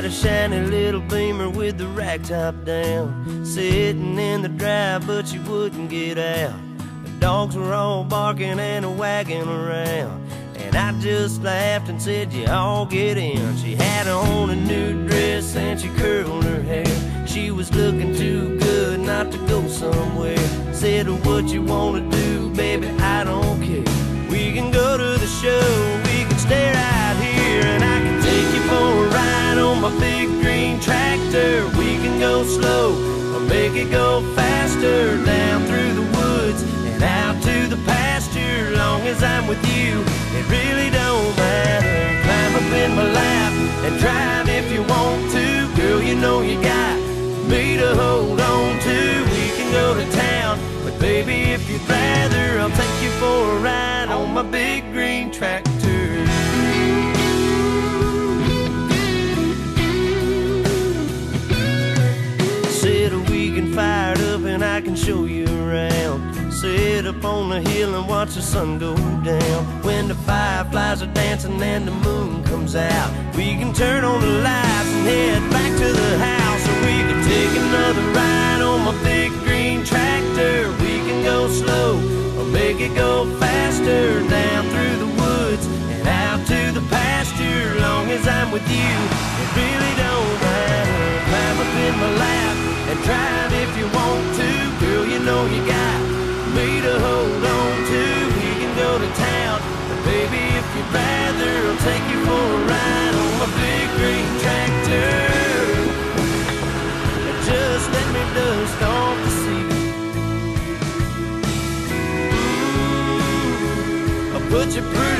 had a shiny little Beamer with the rack top down, sitting in the drive, but she wouldn't get out. The dogs were all barking and wagging around, and I just laughed and said, you all get in. She had on a new dress and she curled her hair. She was looking too good not to go somewhere. Said, what you wanna do, baby, I don't care. We can go to the show, we can stay right here, and I can take you for a ride on my big green tractor. We can go slow or make it go faster, down through the woods and out to the pasture. Long as I'm with you, it really don't matter. Climb up in my lap and drive if you want to. Girl, you know you got me to hold on to. We can go to town, but baby, if you'd rather, I'll take you for a ride on my big green tractor. Said we can fire it up and I can show you around. Sit up on the hill and watch the sun go down. When the fireflies are dancing and the moon comes out, we can turn on the lights and head back to the house. Or we can take another ride on my big green tractor. We can go slow or make it go faster, down through the woods and out to the pasture. Long as I'm with you, it really don't matter. Climb up in my lap and drive if you want to. Girl, you know you got me to hold on to. We can go to town, but baby, if you'd rather, I'll take you for a ride on my big green tractor. Just let me dust off the seat. I'll put you pretty